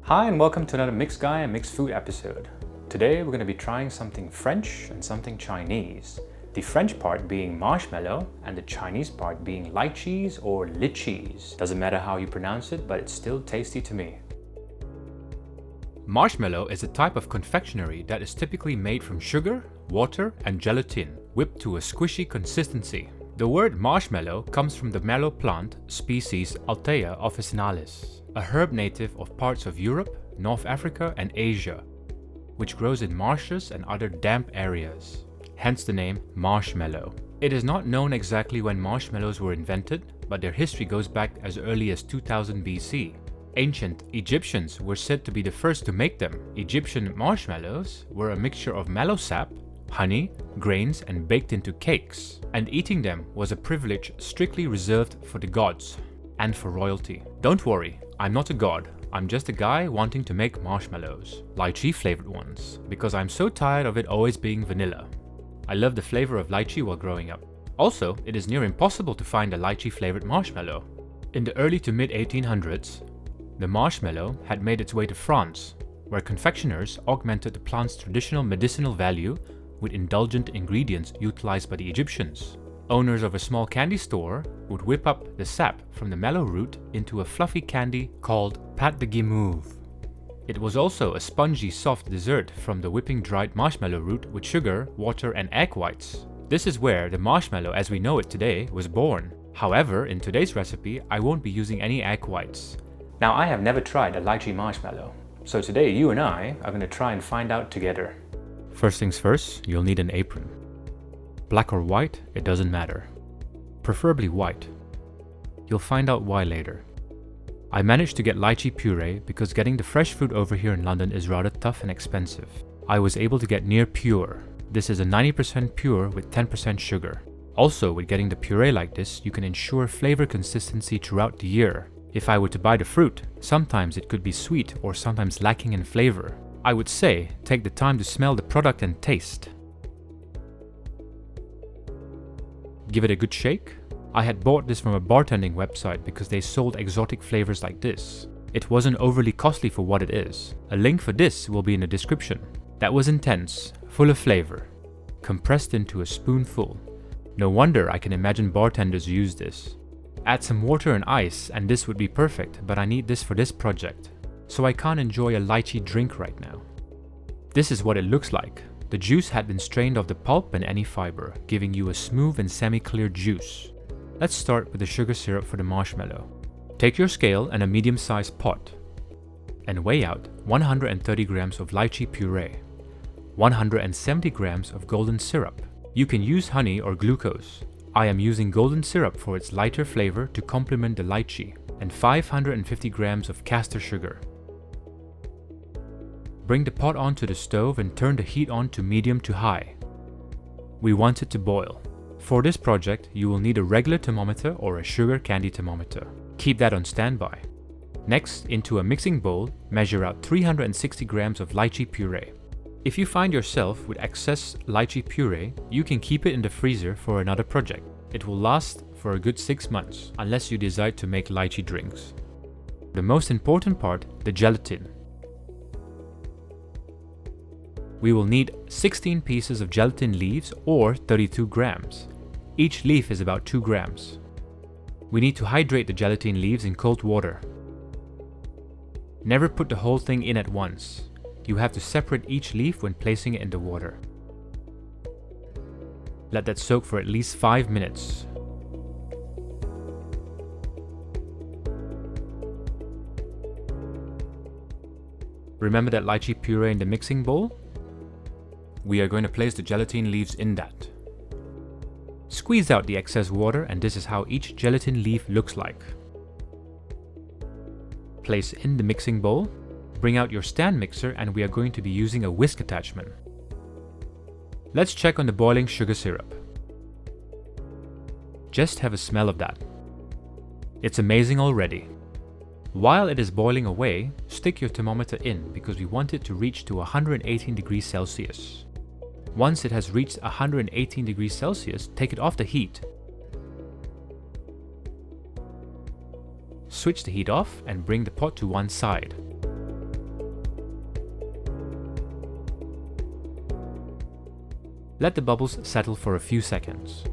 Hi and welcome to another Mixed Guy and Mixed Food episode. Today we're going to be trying something French and something Chinese. The French part being marshmallow and the Chinese part being lychees or lychees. Doesn't matter how you pronounce it, but it's still tasty to me. Marshmallow is a type of confectionery that is typically made from sugar, water and gelatin, whipped to a squishy consistency. The word marshmallow comes from the mallow plant species Althea officinalis, a herb native of parts of Europe, North Africa and Asia, which grows in marshes and other damp areas, hence the name marshmallow. It is not known exactly when marshmallows were invented, but their history goes back as early as 2000 BC. Ancient Egyptians were said to be the first to make them. Egyptian marshmallows were a mixture of mallow sap, honey, grains and baked into cakes, and eating them was a privilege strictly reserved for the gods and for royalty. Don't worry, I'm not a god, I'm just a guy wanting to make marshmallows, lychee flavored ones, because I'm so tired of it always being vanilla. I love the flavor of lychee while growing up. Also, it is near impossible to find a lychee flavored marshmallow. In the early to mid 1800s, the marshmallow had made its way to France, where confectioners augmented the plant's traditional medicinal value with indulgent ingredients utilized by the Egyptians. Owners of a small candy store would whip up the sap from the mallow root into a fluffy candy called pâte de guimauve. It was also a spongy, soft dessert from the whipping dried marshmallow root with sugar, water and egg whites. This is where the marshmallow as we know it today was born. However, in today's recipe, I won't be using any egg whites. Now, I have never tried a lychee marshmallow, so today you and I are going to try and find out together. First things first, you'll need an apron. Black or white, it doesn't matter. Preferably white. You'll find out why later. I managed to get lychee puree because getting the fresh fruit over here in London is rather tough and expensive. I was able to get near pure. This is a 90% pure with 10% sugar. Also, with getting the puree like this, you can ensure flavor consistency throughout the year. If I were to buy the fruit, sometimes it could be sweet or sometimes lacking in flavor. I would say, take the time to smell the product and taste. Give it a good shake. I had bought this from a bartending website because they sold exotic flavors like this. It wasn't overly costly for what it is. A link for this will be in the description. That was intense, full of flavor, compressed into a spoonful. No wonder I can imagine bartenders use this. Add some water and ice and this would be perfect, but I need this for this project, so I can't enjoy a lychee drink right now. This is what it looks like. The juice had been strained off the pulp and any fiber, giving you a smooth and semi-clear juice. Let's start with the sugar syrup for the marshmallow. Take your scale and a medium-sized pot and weigh out 130 grams of lychee puree, 170 grams of golden syrup. You can use honey or glucose. I am using golden syrup for its lighter flavor to complement the lychee, and 550 grams of caster sugar. Bring the pot onto the stove and turn the heat on to medium to high. We want it to boil. For this project, you will need a regular thermometer or a sugar candy thermometer. Keep that on standby. Next, into a mixing bowl, measure out 360 grams of lychee puree. If you find yourself with excess lychee puree, you can keep it in the freezer for another project. It will last for a good 6 months, unless you decide to make lychee drinks. The most important part, the gelatin. We will need 16 pieces of gelatin leaves or 32 grams. Each leaf is about 2 grams. We need to hydrate the gelatin leaves in cold water. Never put the whole thing in at once. You have to separate each leaf when placing it in the water. Let that soak for at least 5 minutes. Remember that lychee puree in the mixing bowl? We are going to place the gelatin leaves in that. Squeeze out the excess water and this is how each gelatin leaf looks like. Place in the mixing bowl. Bring out your stand mixer and we are going to be using a whisk attachment. Let's check on the boiling sugar syrup. Just have a smell of that. It's amazing already. While it is boiling away, stick your thermometer in because we want it to reach to 118 degrees Celsius. Once it has reached 118 degrees Celsius, take it off the heat. Switch the heat off and bring the pot to one side. Let the bubbles settle for a few seconds.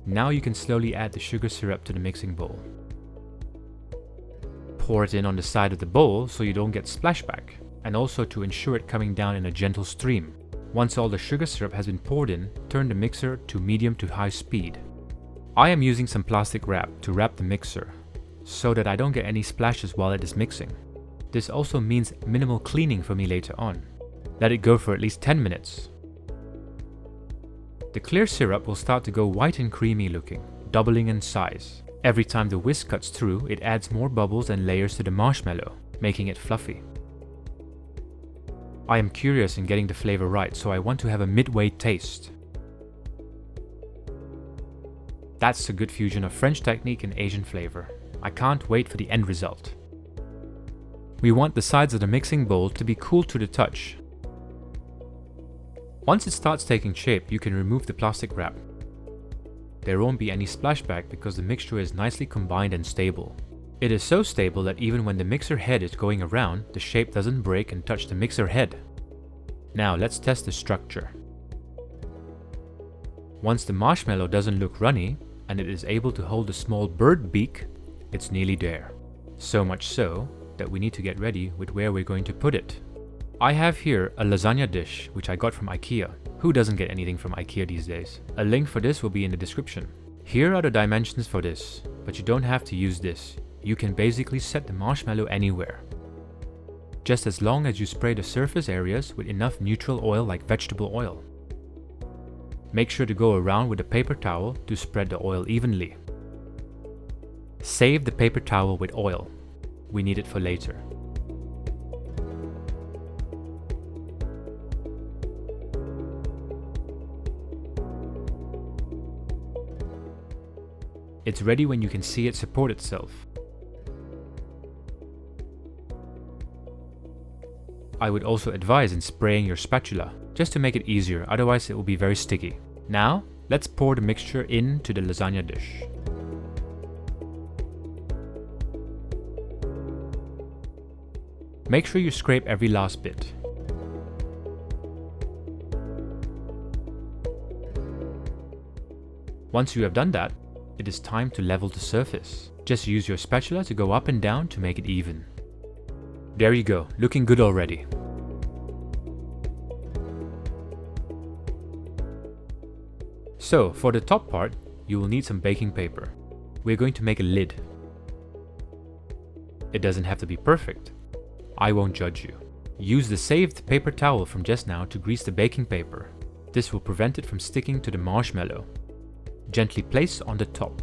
Now you can slowly add the sugar syrup to the mixing bowl. Pour it in on the side of the bowl so you don't get splashback, and also to ensure it coming down in a gentle stream. Once all the sugar syrup has been poured in, turn the mixer to medium to high speed. I am using some plastic wrap to wrap the mixer, so that I don't get any splashes while it is mixing. This also means minimal cleaning for me later on. Let it go for at least 10 minutes. The clear syrup will start to go white and creamy looking, doubling in size. Every time the whisk cuts through, it adds more bubbles and layers to the marshmallow, making it fluffy. I am curious in getting the flavor right, so I want to have a midway taste. That's a good fusion of French technique and Asian flavor. I can't wait for the end result. We want the sides of the mixing bowl to be cool to the touch. Once it starts taking shape, you can remove the plastic wrap. There won't be any splashback because the mixture is nicely combined and stable. It is so stable that even when the mixer head is going around, the shape doesn't break and touch the mixer head. Now let's test the structure. Once the marshmallow doesn't look runny, and it is able to hold a small bird beak, it's nearly there. So much so that we need to get ready with where we're going to put it. I have here a lasagna dish which I got from IKEA. Who doesn't get anything from IKEA these days? A link for this will be in the description. Here are the dimensions for this, but you don't have to use this. You can basically set the marshmallow anywhere. Just as long as you spray the surface areas with enough neutral oil like vegetable oil. Make sure to go around with a paper towel to spread the oil evenly. Save the paper towel with oil. We need it for later. It's ready when you can see it support itself. I would also advise in spraying your spatula, just to make it easier, otherwise it will be very sticky. Now, let's pour the mixture into the lasagna dish. Make sure you scrape every last bit. Once you have done that, it is time to level the surface. Just use your spatula to go up and down to make it even. There you go, looking good already. So, for the top part, you will need some baking paper. We're going to make a lid. It doesn't have to be perfect. I won't judge you. Use the saved paper towel from just now to grease the baking paper. This will prevent it from sticking to the marshmallow. Gently place on the top.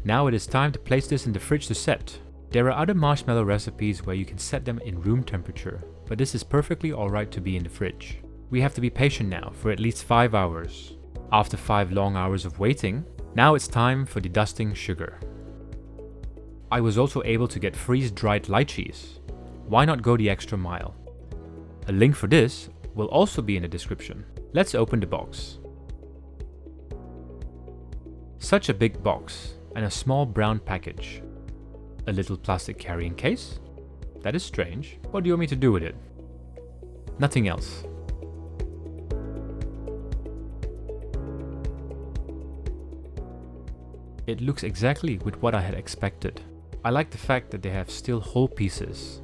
Now it is time to place this in the fridge to set. There are other marshmallow recipes where you can set them in room temperature, but this is perfectly alright to be in the fridge. We have to be patient now for at least 5 hours. After 5 long hours of waiting, now it's time for the dusting sugar. I was also able to get freeze-dried lychees. Why not go the extra mile? A link for this will also be in the description. Let's open the box. Such a big box and a small brown package. A little plastic carrying case? That is strange. What do you want me to do with it? Nothing else. It looks exactly with what I had expected. I like the fact that they have still whole pieces.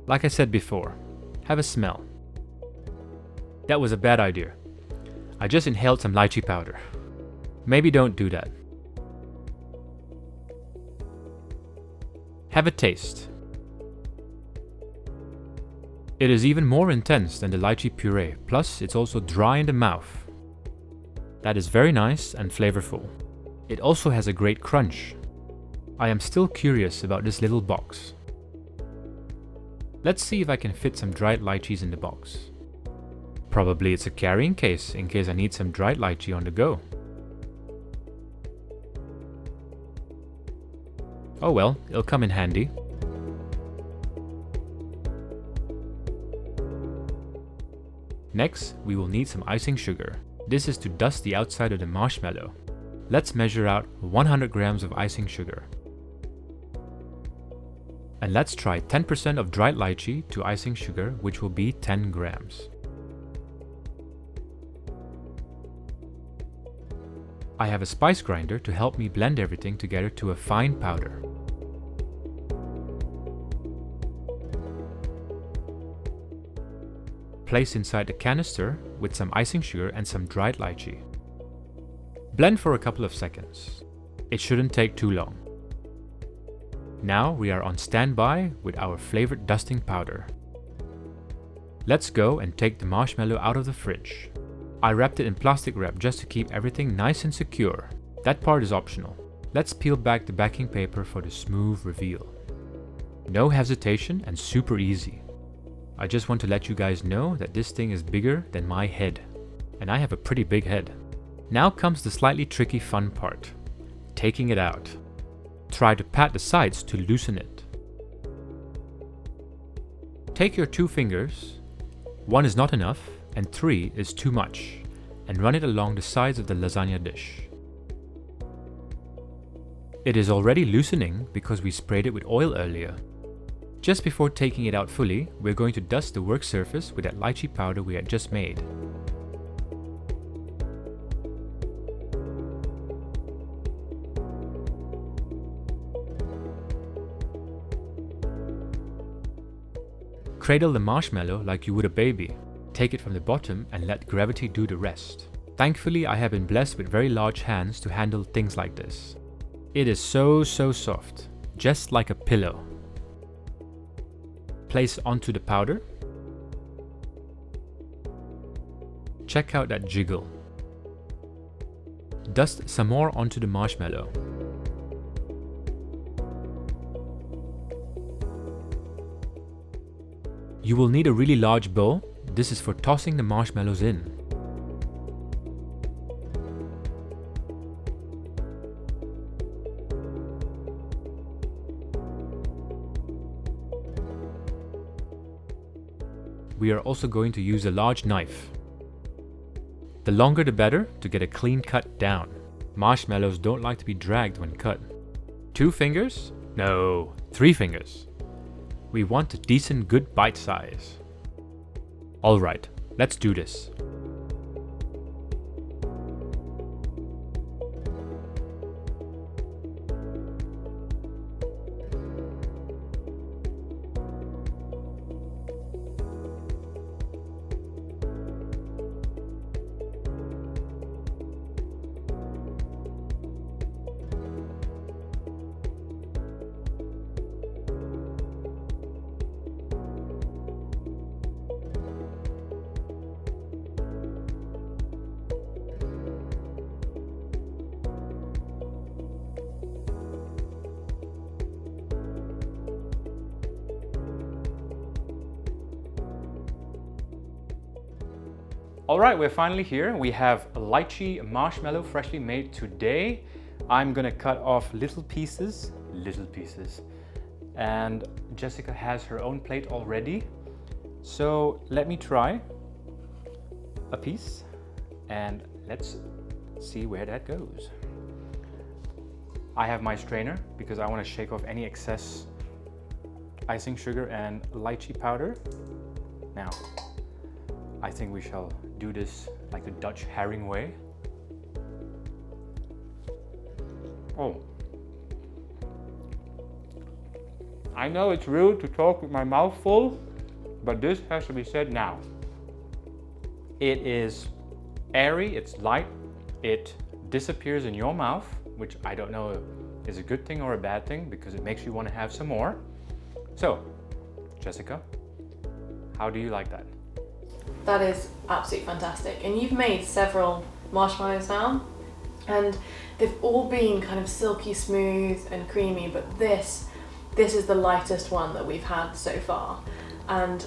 Like I said before, have a smell. That was a bad idea. I just inhaled some lychee powder. Maybe don't do that. Have a taste. It is even more intense than the lychee puree, plus it's also dry in the mouth. That is very nice and flavorful. It also has a great crunch. I am still curious about this little box. Let's see if I can fit some dried lychees in the box. Probably it's a carrying case in case I need some dried lychee on the go. Oh well, it'll come in handy. Next, we will need some icing sugar. This is to dust the outside of the marshmallow. let's measure out 100 grams of icing sugar. And let's try 10% of dried lychee to icing sugar, which will be 10 grams. I have a spice grinder to help me blend everything together to a fine powder. Place inside the canister with some icing sugar and some dried lychee. Blend for a couple of seconds. It shouldn't take too long. Now we are on standby with our flavored dusting powder. Let's go and take the marshmallow out of the fridge. I wrapped it in plastic wrap just to keep everything nice and secure. That part is optional. Let's peel back the backing paper for the smooth reveal. No hesitation and super easy. I just want to let you guys know that this thing is bigger than my head. And I have a pretty big head. Now comes the slightly tricky fun part. Taking it out. Try to pat the sides to loosen it. Take your 2 fingers. 1 is not enough and 3 is too much, and run it along the sides of the lasagna dish. It is already loosening because we sprayed it with oil earlier. Just before taking it out fully, we're going to dust the work surface with that lychee powder we had just made. Cradle the marshmallow like you would a baby. Take it from the bottom and let gravity do the rest. Thankfully, I have been blessed with very large hands to handle things like this. It is so soft, just like a pillow. Place onto the powder. Check out that jiggle. Dust some more onto the marshmallow. You will need a really large bowl. This is for tossing the marshmallows in. We are also going to use a large knife. The longer the better to get a clean cut down. Marshmallows don't like to be dragged when cut. 2 fingers? No, 3 fingers. We want a decent good bite size. Alright, let's do this. Alright, we're finally here. We have a lychee marshmallow freshly made today. I'm gonna cut off little pieces, and Jessica has her own plate already. So let me try a piece and let's see where that goes. I have my strainer because I want to shake off any excess icing sugar and lychee powder. Now, I think we shall do this like the Dutch herring way. Oh. I know it's rude to talk with my mouth full, but this has to be said now. It is airy, it's light, it disappears in your mouth, which I don't know is a good thing or a bad thing because it makes you want to have some more. So, Jessica, how do you like that? That is absolutely fantastic. And you've made several marshmallows now, and they've all been kind of silky smooth and creamy, but this is the lightest one that we've had so far. And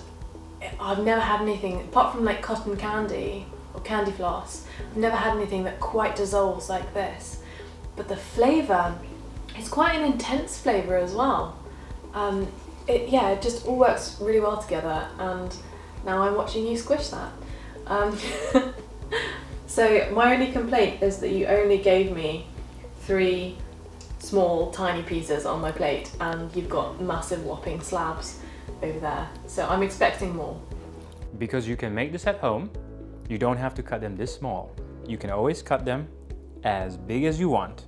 I've never had anything, apart from like cotton candy or candy floss, I've never had anything that quite dissolves like this. But the flavour is quite an intense flavour as well. It just all works really well together, and now I'm watching you squish that. So my only complaint is that you only gave me 3 small tiny pieces on my plate and you've got massive whopping slabs over there. So I'm expecting more. Because you can make this at home, you don't have to cut them this small. You can always cut them as big as you want.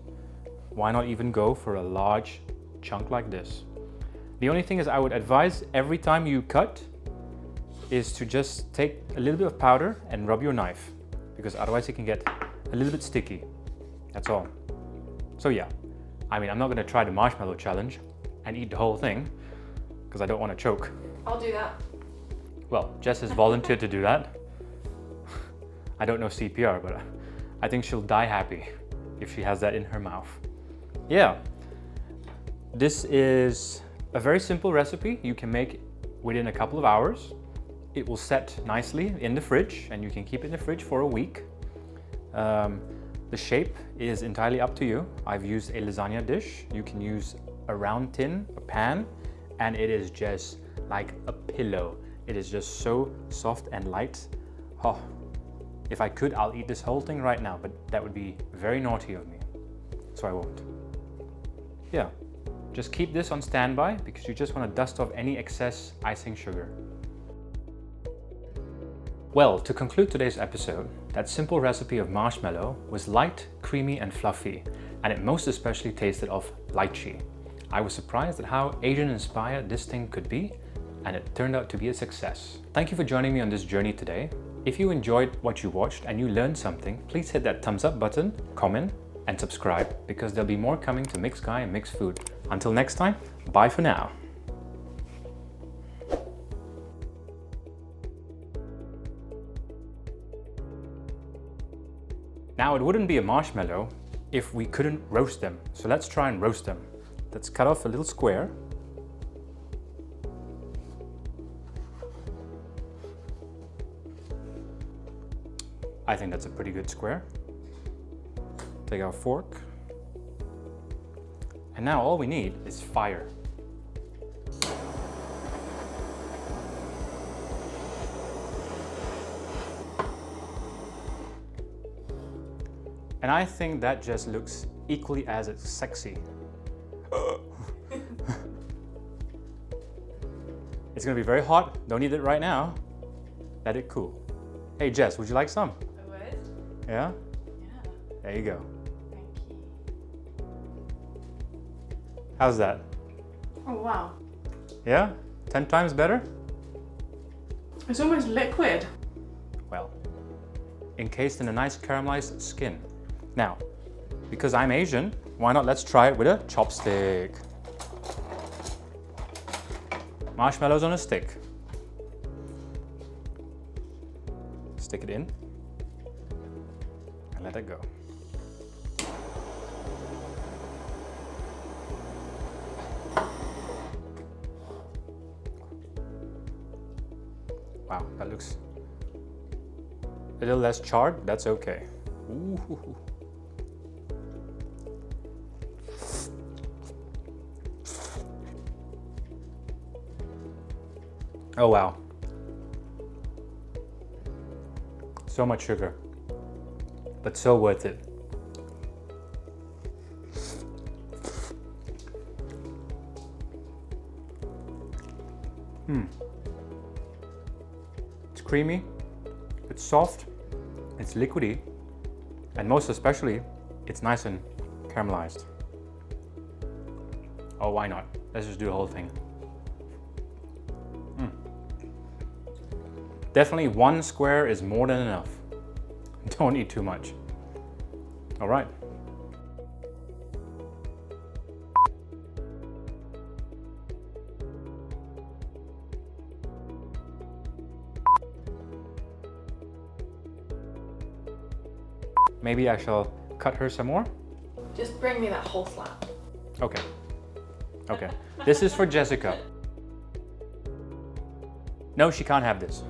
Why not even go for a large chunk like this? The only thing is I would advise every time you cut is to just take a little bit of powder and rub your knife, because otherwise it can get a little bit sticky. That's all. So yeah, I mean, I'm not gonna try the marshmallow challenge and eat the whole thing because I don't want to choke. I'll do that. Well, Jess has volunteered to do that. I don't know CPR, but I think she'll die happy if she has that in her mouth. Yeah, this is a very simple recipe. You can make within a couple of hours. It will set nicely in the fridge and you can keep it in the fridge for a week. The shape is entirely up to you. I've used a lasagna dish. You can use a round tin, a pan, and it is just like a pillow. It is just so soft and light. Oh, if I could, I'll eat this whole thing right now, but that would be very naughty of me, so I won't. Yeah, just keep this on standby because you just want to dust off any excess icing sugar. Well, to conclude today's episode, that simple recipe of marshmallow was light, creamy and fluffy, and it most especially tasted of lychee. I was surprised at how Asian inspired this thing could be, and it turned out to be a success. Thank you for joining me on this journey today. If you enjoyed what you watched and you learned something, please hit that thumbs up button, comment and subscribe, because there'll be more coming to Mix Guy and Mix Food. Until next time, bye for now. Now, it wouldn't be a marshmallow if we couldn't roast them. So let's try and roast them. Let's cut off a little square. I think that's a pretty good square. Take our fork. And now all we need is fire. And I think that just looks equally as sexy. It's gonna be very hot. Don't eat it right now. Let it cool. Hey Jess, would you like some? I would. Yeah? Yeah. There you go. Thank you. How's that? Oh wow. Yeah? 10 times better? It's almost liquid. Well, encased in a nice caramelized skin. Now, because I'm Asian, why not let's try it with a chopstick. Marshmallows on a stick. Stick it in and let it go. Wow, that looks a little less charred, that's okay. Ooh. Oh wow. So much sugar, but so worth it. It's creamy, it's soft, it's liquidy, and most especially, it's nice and caramelized. Oh, why not? Let's just do the whole thing. Definitely one square is more than enough. Don't eat too much. All right. Maybe I shall cut her some more. Just bring me that whole slab. Okay. Okay. This is for Jessica. No, she can't have this.